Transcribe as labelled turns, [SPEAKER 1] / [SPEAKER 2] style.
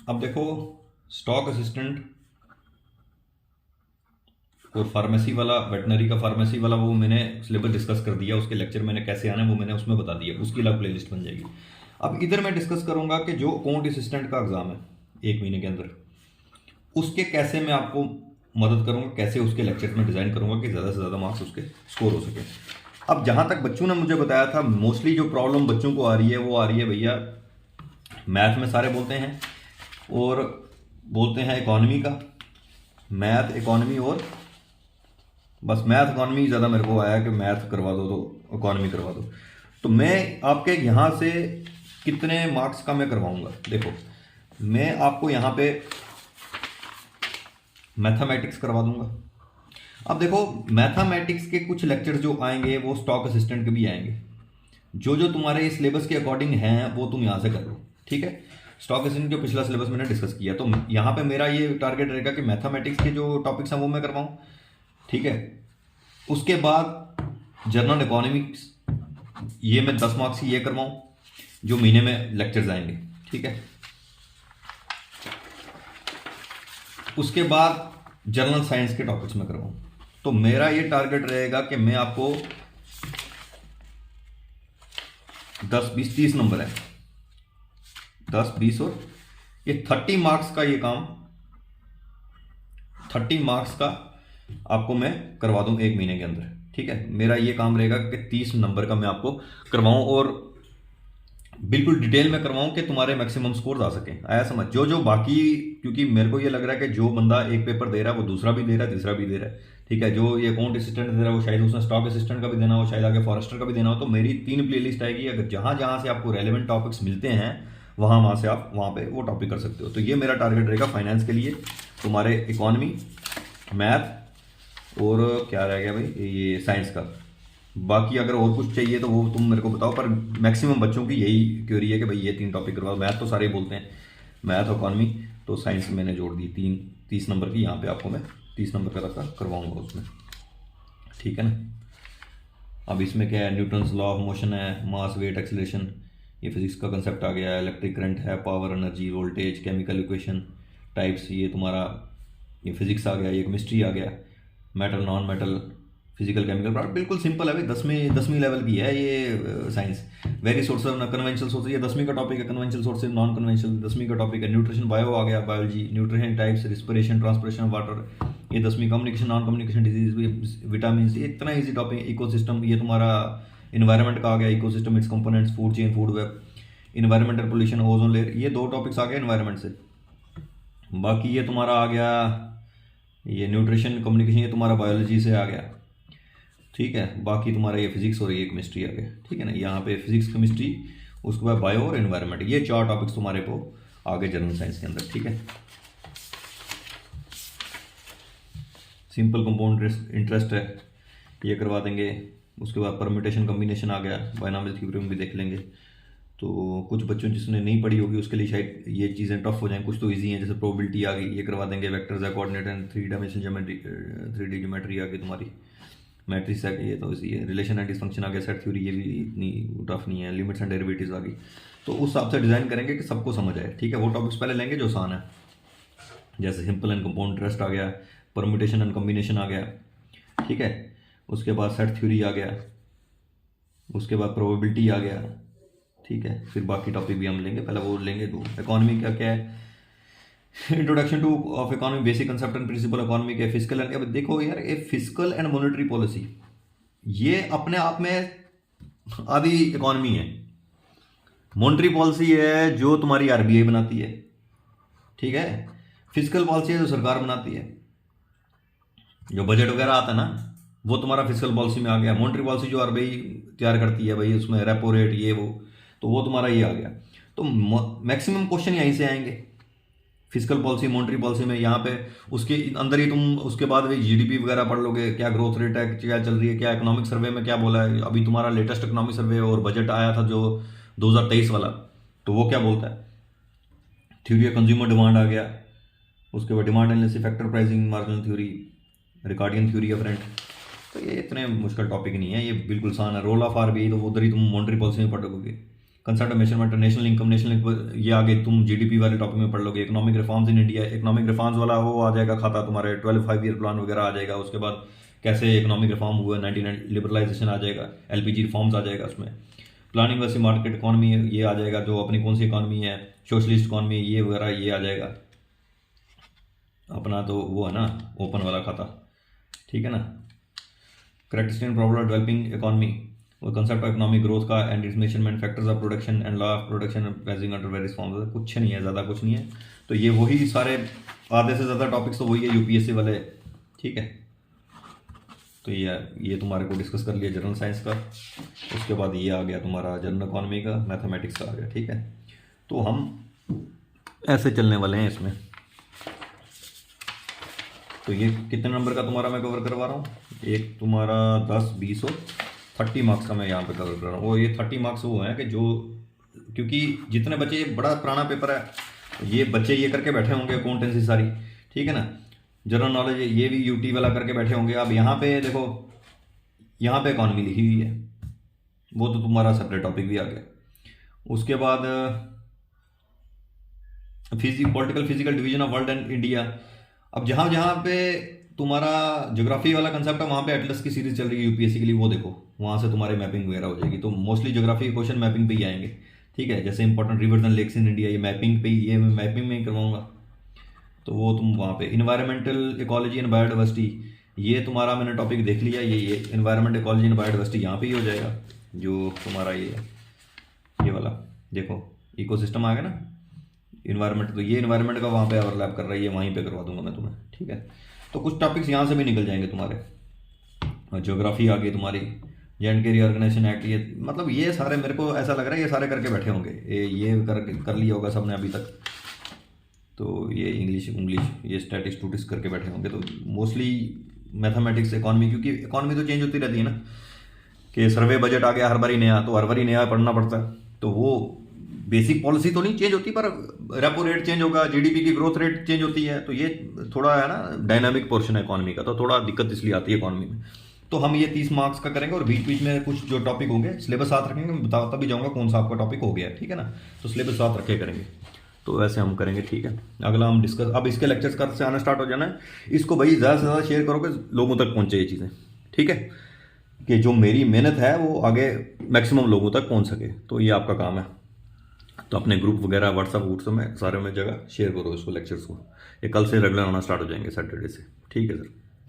[SPEAKER 1] अब देखो, stock assistant और फार्मेसी वाला, वेटनरी का फार्मेसी वाला, वो मैंने सिलेबस डिस्कस कर दिया। उसके लेक्चर मैंने कैसे आना है वो मैंने उसमें बता दिया, उसकी अलग प्लेलिस्ट बन जाएगी। अब इधर मैं डिस्कस करूंगा कि जो अकाउंट असिस्टेंट का एग्जाम है 1 महीने के अंदर, उसके कैसे मैं आपको मदद करूंगा, कैसे उसके लेक्चर में डिज़ाइन करूंगा कि ज़्यादा से ज़्यादा मार्क्स उसके स्कोर हो सके। अब जहां तक बच्चों ने मुझे बताया था, मोस्टली जो प्रॉब्लम बच्चों को आ रही है वो आ रही है भैया, मैथ में सारे बोलते हैं और बोलते हैं इकोनॉमी का, मैथ इकोनॉमी, और बस मैथ इकोनॉमी ज़्यादा मेरे को आया कि मैथ करवा दो तो इकोनॉमी करवा दो। तो मैं आपके यहाँ से कितने मार्क्स का मैं करवाऊंगा, देखो मैं आपको यहाँ पे मैथमेटिक्स करवा दूंगा। अब देखो, मैथमेटिक्स के कुछ लेक्चर जो आएंगे वो स्टॉक असिस्टेंट के भी आएंगे। जो जो तुम्हारे सिलेबस के अकॉर्डिंग हैं वो तुम यहाँ से कर लो, ठीक है। स्टॉक असिस्टेंट जो पिछला सिलेबस मैंने डिस्कस किया, तो यहाँ पे मेरा ये टारगेट रहेगा कि मैथमेटिक्स के जो टॉपिक्स हैं वो मैं करवाऊँ, ठीक है। उसके बाद जनरल इकोनॉमिक्स, ये मैं 10 मार्क्स की ये करवाऊँ, जो महीने में लेक्चर्स आएंगे, ठीक है। उसके बाद जनरल साइंस के टॉपिक्स में करवाऊँ। तो मेरा ये टारगेट रहेगा कि मैं आपको 10, 20, 30 नंबर है, 10, 20 और ये 30 मार्क्स का ये काम, 30 मार्क्स का आपको मैं करवा दूं 1 महीने के अंदर, ठीक है। मेरा ये काम रहेगा कि 30 नंबर का मैं आपको करवाऊं और बिल्कुल डिटेल में करवाऊं कि तुम्हारे मैक्सिमम स्कोर आ सके। आया समझ? जो जो बाकी, क्योंकि मेरे को ये लग रहा है कि जो बंदा एक पेपर दे रहा है वो दूसरा भी दे रहा है, तीसरा भी दे रहा है, ठीक है। जो ये अकाउंट असिस्टेंट दे रहा है वो शायद उसने स्टॉक असिस्टेंट का भी देना हो, शायद आगे फॉरेस्टर का भी देना हो। तो मेरी 3 प्लेलिस्ट आएगी, अगर जहां जहां से आपको रेलेवेंट टॉपिक्स मिलते हैं वहां से आप वहां पे वो टॉपिक कर सकते हो। तो ये मेरा टारगेट रहेगा फाइनेंस के लिए, तुम्हारे इकोनॉमी, मैथ और क्या रह गया भाई, ये साइंस का। बाकी अगर और कुछ चाहिए तो वो तुम मेरे को बताओ, पर मैक्सिमम बच्चों की यही क्वेरी है कि भाई ये 3 टॉपिक करवाओ। मैथ तो सारे ही बोलते हैं, मैथ, इकोनॉमी, तो साइंस मैंने जोड़ दी 30 नंबर की। यहाँ पे आपको मैं 30 नंबर का तक करवाऊंगा उसमें, ठीक है ना। अब इसमें क्या है, न्यूटन्स लॉ ऑफ मोशन है, मास वेट एक्सीलरेशन, ये फिजिक्स का कंसेप्ट आ गया है, इलेक्ट्रिक करंट है, power energy voltage, chemical equation types, ये तुम्हारा ये फिजिक्स आ गया, ये केमिस्ट्री आ गया, metal non metal, physical chemical product. बिल्कुल सिंपल है भाई, 10वीं लेवल की है ये science. Very source of conventional sources, ये 10वीं का टॉपिक है। कन्वेंशनल सोर्सेज, नॉन कन्वेंशनल 10वीं का टॉपिक है। न्यूट्रिशन बायो आ गया, biology, nutrition types, respiration, transpiration water, ये 10वीं। Communication, non communication disease, vitamin, ये इतना ईजी टॉपिक। इकोसिस्टम, ये तुम्हारा इन्वायरमेंट का आ गया, ecosystem, it's components, food chain, food web, environmental pollution, ozone layer, ये 2 टॉपिक्स आ गए इन्वायरमेंट से। बाकी ये तुम्हारा आ गया, ये न्यूट्रिशन कम्युनिकेशन, ये तुम्हारा बायोलॉजी से आ गया, ठीक है। बाकी तुम्हारा ये फिजिक्स और ये केमिस्ट्री आ गया, ठीक है ना। यहाँ पे फिजिक्स, केमिस्ट्री, उसके बाद बायो और एनवायरनमेंट, ये 4 टॉपिक्स तुम्हारे को आगे जनरल साइंस के अंदर, ठीक है। सिंपल कंपाउंड इंटरेस्ट है, ये करवा देंगे। उसके बाद परम्यूटेशन कम्बिनेशन आ गया, बायनॉमियल थ्योरम भी देख लेंगे। तो कुछ बच्चों जिसने नहीं पढ़ी होगी उसके लिए शायद ये चीज़ें टफ हो जाएं, कुछ तो इजी हैं, जैसे प्रोबेबिलिटी आ गई, ये करवा देंगे। वेक्टर्स है, coordinate and 3 dimension geometry, 3D geometry आ गई तुम्हारी। मैट्रिक्स है, ये तो इसी है। रिलेशन एंड डिसफंक्शन आ गया, सेट थ्योरी, ये भी इतनी टफ नहीं है। लिमिट्स एंड डेरिवेटिव्स आ गई। तो उस हिसाब से डिज़ाइन करेंगे कि सबको समझ आए, ठीक है। वो टॉपिक्स पहले लेंगे जो आसान है, जैसे सिंपल एंड कंपाउंड इंटरेस्ट आ गया, परम्यूटेशन एंड कम्बिनेशन आ गया, ठीक है। उसके बाद सेट थ्योरी आ गया, उसके बाद प्रोबेबिलिटी आ गया, ठीक है। फिर बाकी टॉपिक भी हम लेंगे, पहले वो लेंगे। तो इकोनॉमी का क्या है, introduction to of economy, basic concept and principle economy के। फिजिकल एंड, अब देखो यार, ये फिजिकल एंड मॉनेटरी पॉलिसी ये अपने आप में आधी इकोनॉमी है। मॉनेटरी पॉलिसी है जो तुम्हारी आरबीआई बनाती है, ठीक है। फिजिकल पॉलिसी है जो सरकार बनाती है, जो बजट वगैरह आता है ना, वो तुम्हारा फिजिकल पॉलिसी में आ गया। मॉनेटरी पॉलिसी जो आरबीआई तैयार करती है भाई, उसमें रेपो रेट, ये वो, तो वो तुम्हारा ये आ गया। तो मैक्सिमम क्वेश्चन यहीं से आएंगे, फिजिकल पॉलिसी, मॉनेटरी पॉलिसी में। यहाँ पे उसके अंदर ही तुम उसके बाद भी जीडीपी वगैरह पढ़ लोगे, क्या ग्रोथ रेट है, क्या चल रही है, क्या इकोनॉमिक सर्वे में क्या बोला है। अभी तुम्हारा लेटेस्ट इकोनॉमिक सर्वे और बजट आया था जो 2023 वाला, तो वो क्या बोलता है, थ्योरी ऑफ कंज्यूमर डिमांड आ गया। उसके बाद demand analysis, factor pricing, marginal theory, Ricardian theory of rent. तो ये इतने मुश्किल टॉपिक नहीं है, ये बिल्कुल आसान है। रोल ऑफ आरबीआई तो उधर ही तुम मॉनेटरी पॉलिसी में पढ़ोगे, concept of measurement, national income, ये आगे तुम जीडीपी वाले टॉपिक में पढ़ लोगे। Economic reforms in India, economic reforms वाला वो आ जाएगा खाता तुम्हारे 12 5 ईयर प्लान वगैरह आ जाएगा। उसके बाद कैसे इकोनॉमिक रिफॉर्म हुआ, 1990 लिबरलाइजेशन आ जाएगा, एलपीजी रिफॉर्म्स आ जाएगा उसमें। प्लानिंग वर्सेस मार्केट इकोनॉमी ये आ जाएगा, जो अपनी कौन सी इकोनॉमी है, सोशलिस्ट इकोनॉमी ये वगैरह ये आ जाएगा। अपना तो वो है ना ओपन वाला खाता, ठीक है ना। करेक्टरिस्टिक प्रॉब्लम डेवलपिंग इकोनॉमी, वो कंसेप्ट ऑफ इकोनॉमिक ग्रोथ का and it's measurement, factors of production and law of production rising under various forms. कुछ नहीं है, ज़्यादा कुछ नहीं है। तो ये वही सारे आधे से ज़्यादा टॉपिक्स तो वही है यूपीएससी वाले, ठीक है। तो ये तुम्हारे को डिस्कस कर लिया जनरल साइंस का। उसके बाद ये आ गया तुम्हारा जनरल इकोनॉमी का, मैथमेटिक्स का आ गया, ठीक है। तो हम ऐसे चलने वाले हैं इसमें। तो ये कितने नंबर का तुम्हारा मैं कवर करवा रहा हूँ, एक तुम्हारा 10 20 और 30 मार्क्स का मैं यहाँ पे कवर कर रहा हूँ। वो ये 30 मार्क्स वो हैं कि जो, क्योंकि जितने बच्चे, ये बड़ा पुराना पेपर है, ये बच्चे ये करके बैठे होंगे अकाउंटेंसी सारी, ठीक है ना। जनरल नॉलेज ये भी यूटी वाला करके बैठे होंगे। अब यहाँ पे देखो, यहाँ पे इकॉनमी लिखी हुई है, वो तो तुम्हारा सेपरेट टॉपिक भी आ गया। उसके बाद political physical division of world and India. अब जहाँ जहाँ पे तुम्हारा ज्योग्राफी वाला कंसेप्ट है, वहाँ पे एटलस की सीरीज चल रही है यूपीएससी के लिए, वो देखो वहाँ से तुम्हारे मैपिंग वगैरह हो जाएगी। तो मोस्टली ज्योग्राफी के क्वेश्चन मैपिंग पे ही आएंगे, ठीक है। जैसे important rivers and lakes in India, ये मैपिंग पे ही, ये मैं मैपिंग में ही करवाऊंगा। तो वो तुम वहाँ पे इन्वायरमेंटल इकोलॉजी एंड बायोडाइवर्सिटी, ये तुम्हारा मैंने टॉपिक देख लिया। ये इन्वायरमेंट इकोलॉजी एंड बायोडाइवर्सिटी यहाँ पे ही हो जाएगा। जो तुम्हारा ये वाला देखो इकोसिस्टम आ गया ना, इन्वायरमेंट, तो ये इन्वायरमेंट का वहाँ पे ओवरलैप कर रही है, वहीं पे करवा दूंगा मैं तुम्हें, ठीक है। तो कुछ टॉपिक्स यहाँ से भी निकल जाएंगे तुम्हारे। और ज्योग्राफी आ गई तुम्हारी, J&K रीऑर्गेनाइजेशन एक्ट, ये मतलब ये सारे मेरे को ऐसा लग रहा है ये सारे करके बैठे होंगे, ये कर लिया होगा सबने अभी तक। तो ये इंग्लिश ये स्टैटिस्टिक्स करके बैठे होंगे। तो मोस्टली मैथमेटिक्स, इकोनॉमी, क्योंकि इकोनॉमी तो चेंज होती रहती है ना, कि सर्वे बजट आ गया हर बार ही नया, तो हर बार ही नया पढ़ना पड़ता है। तो वो बेसिक पॉलिसी तो नहीं चेंज होती, पर रेपो रेट चेंज होगा, जीडीपी की ग्रोथ रेट चेंज होती है। तो ये थोड़ा है ना डायनामिक पोर्शन है इकोनॉमी का, तो थोड़ा दिक्कत इसलिए आती है इकोनॉमी में। तो हम ये 30 मार्क्स का करेंगे, और बीच बीच में कुछ जो टॉपिक होंगे सिलेबस साथ रखेंगे, मैं बताता भी जाऊँगा कौन सा आपका टॉपिक हो गया, ठीक है ना। तो सिलेबस साथ रखे करेंगे, तो ऐसे हम करेंगे, ठीक है। अगला हम डिस्कस, अब इसके लेक्चर्स का से आना स्टार्ट हो जाना है। इसको भाई ज़्यादा से ज़्यादा शेयर करोगे, लोगों तक पहुँचे ये चीज़ें, ठीक है, कि जो मेरी मेहनत है वो आगे मैक्सिमम लोगों तक पहुँच सके। तो ये आपका काम है। तो अपने ग्रुप वगैरह व्हाट्सअप में सारे में जगह शेयर करो इसको, लेक्चर्स को। ये कल से रेगुलर आना स्टार्ट हो जाएंगे, सैटरडे से, ठीक है सर।